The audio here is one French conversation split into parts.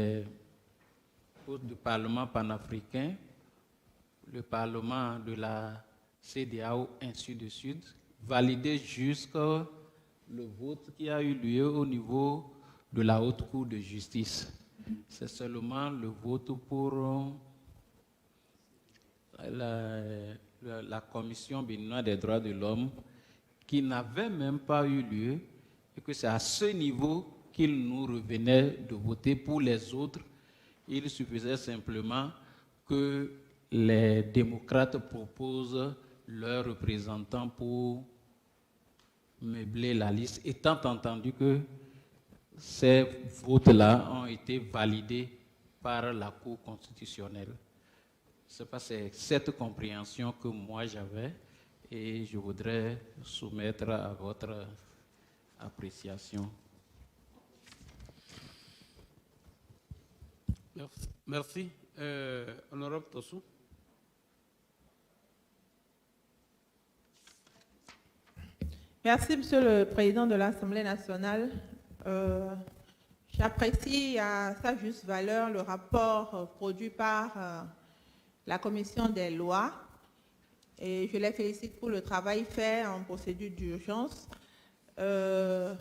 les postes du Parlement panafricain, le Parlement de la CEDEAO, ainsi de suite, validé jusqu'au vote qui a eu lieu au niveau de la Haute Cour de justice. C'est seulement le vote pour la Commission béninoise des droits de l'homme qui n'avait même pas eu lieu et que c'est à ce niveau qu'il nous revenait de voter. Pour les autres, il suffisait simplement que les démocrates proposent leurs représentants pour meubler la liste, étant entendu que ces votes-là ont été validés par la Cour constitutionnelle. C'est cette compréhension que moi j'avais et je voudrais soumettre à votre appréciation. Merci. Honorable Tossou. Merci, Monsieur le Président de l'Assemblée nationale. J'apprécie à sa juste valeur le rapport produit par la Commission des lois et je les félicite pour le travail fait en procédure d'urgence. Je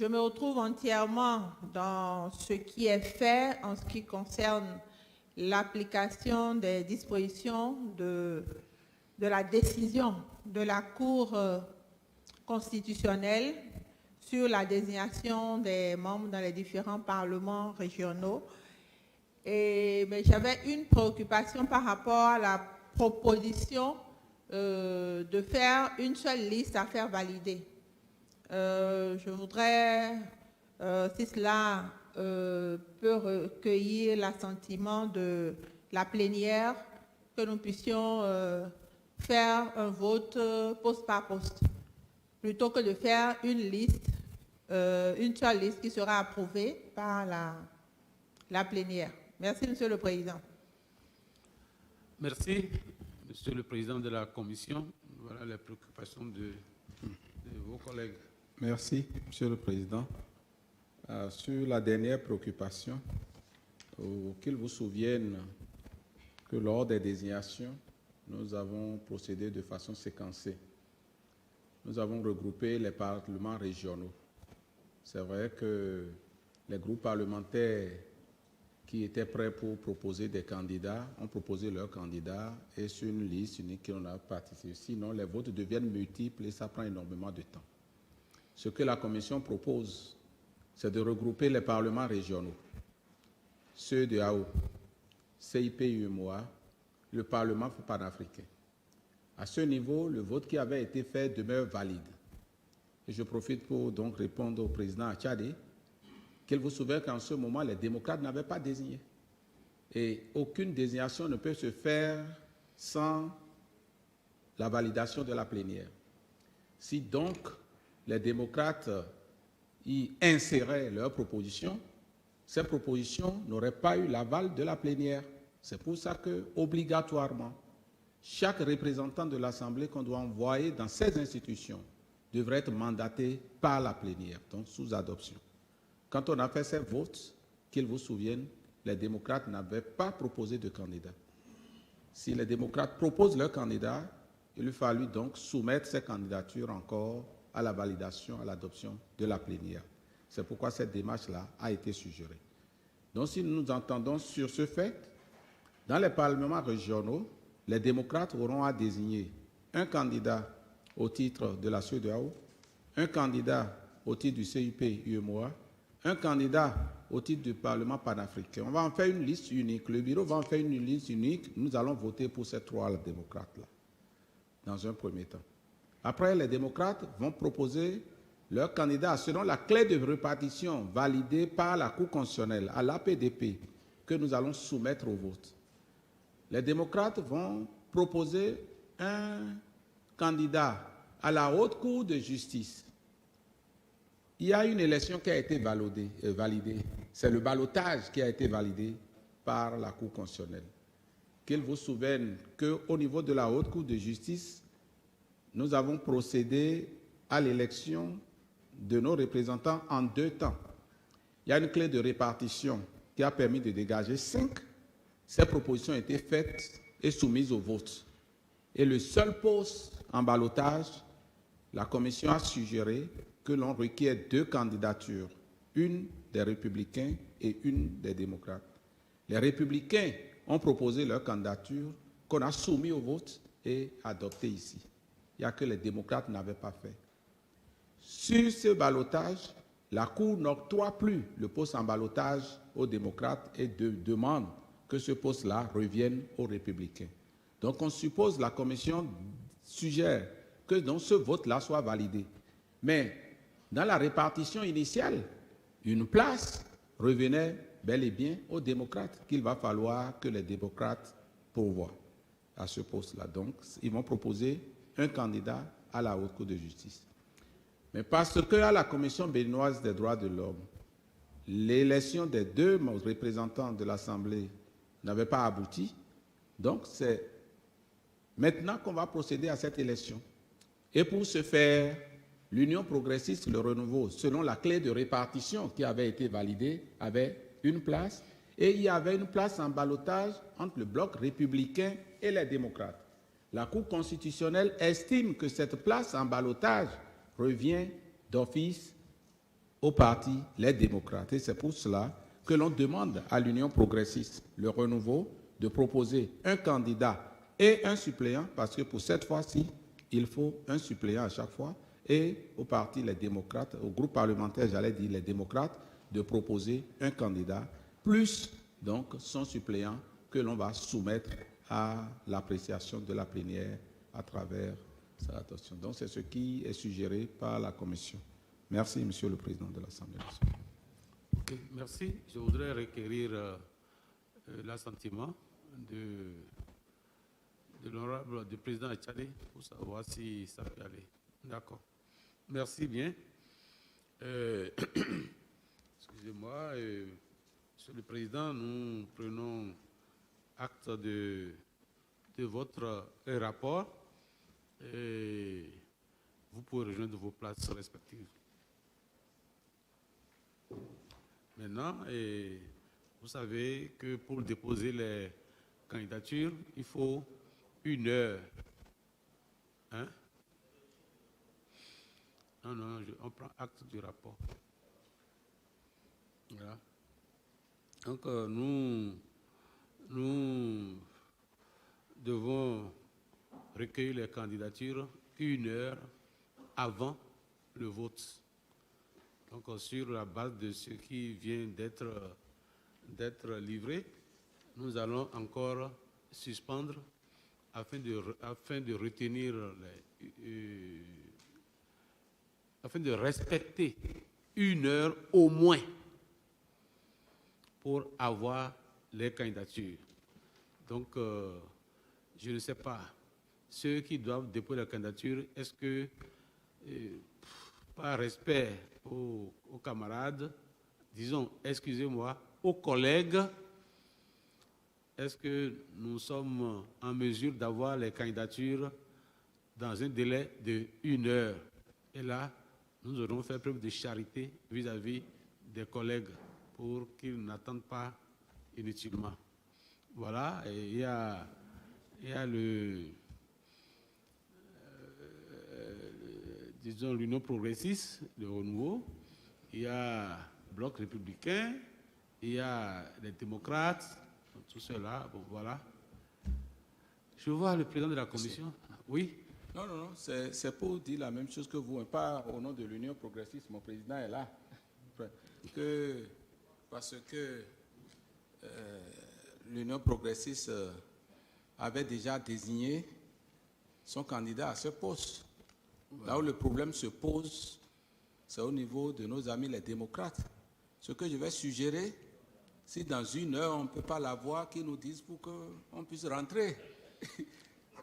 me retrouve entièrement dans ce qui est fait en ce qui concerne l'application des dispositions de la décision de la Cour constitutionnelle sur la désignation des membres dans les différents parlements régionaux. Mais j'avais une préoccupation par rapport à la proposition de faire une seule liste à faire valider. Je voudrais, si cela peut recueillir l'assentiment de la plénière, que nous puissions faire un vote poste par poste, plutôt que de faire une liste, une seule liste qui sera approuvée par la plénière. Merci, Monsieur le Président. Merci, Monsieur le Président de la Commission. Voilà les préoccupations de vos collègues. Merci, Monsieur le Président. Sur la dernière préoccupation, qu'il vous souvienne que lors des désignations, nous avons procédé de façon séquencée. Nous avons regroupé les parlements régionaux. C'est vrai que les groupes parlementaires qui étaient prêts pour proposer des candidats ont proposé leurs candidats et sur une liste unique qui en a participé. Sinon, les votes deviennent multiples et ça prend énormément de temps. Ce que la Commission propose, c'est de regrouper les parlements régionaux, ceux de AO, CIP, UEMOA, le Parlement panafricain. À ce niveau, le vote qui avait été fait demeure valide. Et je profite pour donc répondre au président Achadé qu'il vous souvient qu'en ce moment, les démocrates n'avaient pas désigné. Et aucune désignation ne peut se faire sans la validation de la plénière. Si donc les démocrates y inséraient leurs propositions, ces propositions n'auraient pas eu l'aval de la plénière. C'est pour ça que, obligatoirement, chaque représentant de l'Assemblée qu'on doit envoyer dans ces institutions devrait être mandaté par la plénière, donc sous adoption. Quand on a fait ces votes, qu'ils vous souviennent, les démocrates n'avaient pas proposé de candidat. Si les démocrates proposent leur candidat, il lui fallut donc soumettre ces candidatures encore à la validation, à l'adoption de la plénière. C'est pourquoi cette démarche-là a été suggérée. Donc si nous nous entendons sur ce fait, dans les parlements régionaux, les démocrates auront à désigner un candidat au titre de la CEDEAO, un candidat au titre du CIP-UEMOA, un candidat au titre du Parlement panafricain. On va en faire une liste unique. Le bureau va en faire une liste unique. Nous allons voter pour ces trois démocrates-là, dans un premier temps. Après, les démocrates vont proposer leur candidat selon la clé de répartition validée par la Cour constitutionnelle, à l'APDP, que nous allons soumettre au vote. Les démocrates vont proposer un candidat à la Haute Cour de justice. Il y a une élection qui a été validée. C'est le ballotage qui a été validé par la Cour constitutionnelle. Qu'il vous souvienne qu'au niveau de la Haute Cour de justice, nous avons procédé à l'élection de nos représentants en 2 temps. Il y a une clé de répartition qui a permis de dégager 5. Ces propositions ont été faites et soumises au vote. Et le seul poste en ballotage, la commission a suggéré que l'on requiert 2 candidatures, une des Républicains et une des démocrates. Les Républicains ont proposé leur candidature qu'on a soumise au vote et adoptée ici. Il n'y a que les démocrates n'avaient pas fait. Sur ce ballotage, la Cour n'octroie plus le poste en ballotage aux démocrates et demande que ce poste-là revienne aux Républicains. Donc on suppose, la commission suggère que donc ce vote-là soit validé. Mais dans la répartition initiale, une place revenait bel et bien aux démocrates, qu'il va falloir que les démocrates pourvoient à ce poste-là. Donc, ils vont proposer un candidat à la Haute Cour de justice. Mais parce qu'à la Commission béninoise des droits de l'homme, l'élection des 2 représentants de l'Assemblée n'avait pas abouti, donc c'est maintenant qu'on va procéder à cette élection. Et pour ce faire, l'Union progressiste, le renouveau, selon la clé de répartition qui avait été validée, avait une place, et il y avait une place en ballotage entre le bloc républicain et les démocrates. La Cour constitutionnelle estime que cette place en ballotage revient d'office au parti les démocrates. Et c'est pour cela que l'on demande à l'Union progressiste, le renouveau, de proposer un candidat et un suppléant, parce que pour cette fois-ci, il faut un suppléant à chaque fois, et au parti les démocrates, au groupe parlementaire, j'allais dire les démocrates, de proposer un candidat, plus donc son suppléant que l'on va soumettre à l'appréciation de la plénière à travers sa adoption. Donc c'est ce qui est suggéré par la Commission. Merci, Monsieur le Président de l'Assemblée nationale. Okay, merci. Je voudrais requérir l'assentiment de l'honorable du président Achadé pour savoir si ça peut aller. D'accord. Merci bien. Excusez-moi, Monsieur le Président, nous prenons acte de votre rapport et vous pouvez rejoindre vos places respectives. Maintenant, vous savez que pour déposer les candidatures, il faut 1 heure. Hein? Non, on prend acte du rapport. Voilà. Donc, nous devons recueillir les candidatures 1 heure avant le vote. Donc, sur la base de ce qui vient d'être livré, nous allons encore suspendre afin de retenir afin de respecter 1 heure au moins pour avoir les candidatures. Donc, je ne sais pas, ceux qui doivent déposer la candidature, est-ce que, par respect aux camarades, disons, excusez-moi, aux collègues, est-ce que nous sommes en mesure d'avoir les candidatures dans un délai de 1 heure? Et là, nous aurons fait preuve de charité vis-à-vis des collègues pour qu'ils n'attendent pas inutilement. Voilà, et il y a disons, l'Union progressiste, le renouveau, il y a le Bloc républicain, il y a les démocrates, tout cela, bon, voilà. Je vois le président de la commission. Oui? Non, c'est pour dire la même chose que vous, pas au nom de l'Union progressiste, mon président est là. Parce que l'Union progressiste avait déjà désigné son candidat à ce poste. Là où le problème se pose, c'est au niveau de nos amis les démocrates. Ce que je vais suggérer, si dans 1 heure on ne peut pas l'avoir, qu'ils nous disent pour qu'on puisse rentrer.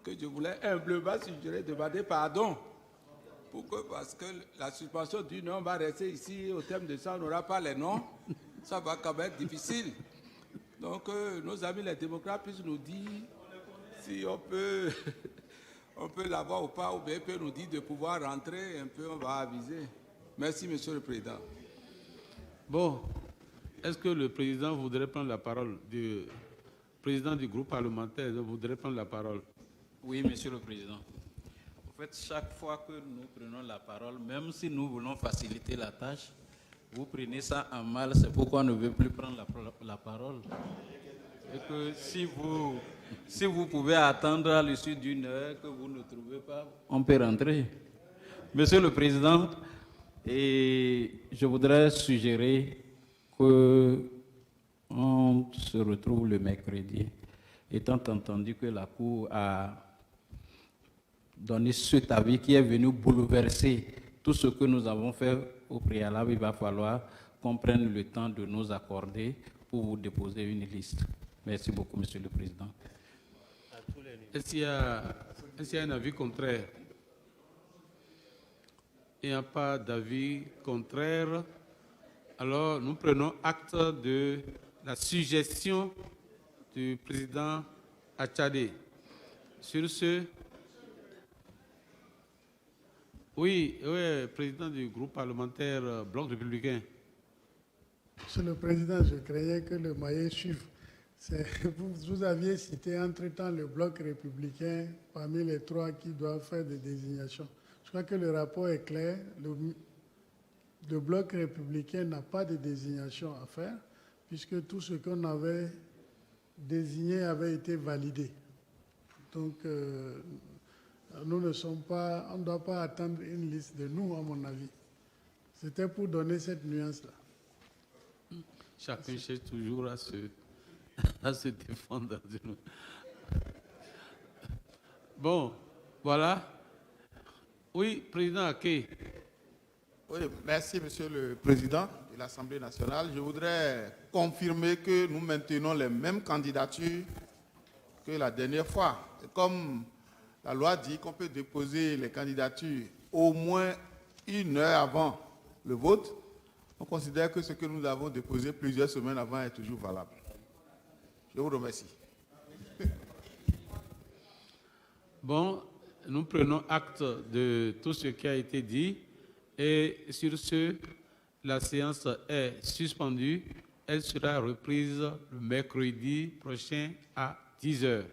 Que je voulais humblement suggérer, demander pardon. Pourquoi? Parce que la suspension d'1 heure, on va rester ici, au terme de ça, on n'aura pas les noms. Ça va quand même être difficile. Donc, nos amis les démocrates puissent nous dire si on peut l'avoir ou pas, ou bien peut nous dire de pouvoir rentrer un peu, on va aviser. Merci, Monsieur le Président. Bon, est-ce que le président voudrait prendre la parole? Le président du groupe parlementaire voudrait prendre la parole? Oui, Monsieur le Président. En fait, chaque fois que nous prenons la parole, même si nous voulons faciliter la tâche, vous prenez ça en mal, c'est pourquoi on ne veut plus prendre la parole. Et que si vous pouvez attendre à l'issue d'une heure que vous ne trouvez pas, on peut rentrer. Monsieur le Président, et je voudrais suggérer qu'on se retrouve le mercredi, étant entendu que la Cour a donné cet avis qui est venu bouleverser tout ce que nous avons fait au préalable. Il va falloir qu'on prenne le temps de nous accorder pour vous déposer une liste. Merci beaucoup, Monsieur le Président. Est-ce qu'il y a un avis contraire? Il n'y a pas d'avis contraire. Alors, nous prenons acte de la suggestion du président Achadé. Sur ce, oui, président du groupe parlementaire Bloc républicain. Monsieur le Président, je craignais que le maillet suive. Vous aviez cité entre-temps le Bloc républicain parmi les trois qui doivent faire des désignations. Je crois que le rapport est clair. Le Bloc républicain n'a pas de désignation à faire puisque tout ce qu'on avait désigné avait été validé. Donc, nous ne sommes pas, on ne doit pas attendre une liste de nous, à mon avis. C'était pour donner cette nuance-là. Chacun cherche toujours à se défendre. Bon, voilà. Oui, président Aké. Oui, merci, Monsieur le Président de l'Assemblée nationale. Je voudrais confirmer que nous maintenons les mêmes candidatures que la dernière fois. Et comme la loi dit qu'on peut déposer les candidatures au moins une heure avant le vote, on considère que ce que nous avons déposé plusieurs semaines avant est toujours valable. Je vous remercie. Bon, nous prenons acte de tout ce qui a été dit et sur ce, la séance est suspendue. Elle sera reprise le mercredi prochain à 10 heures.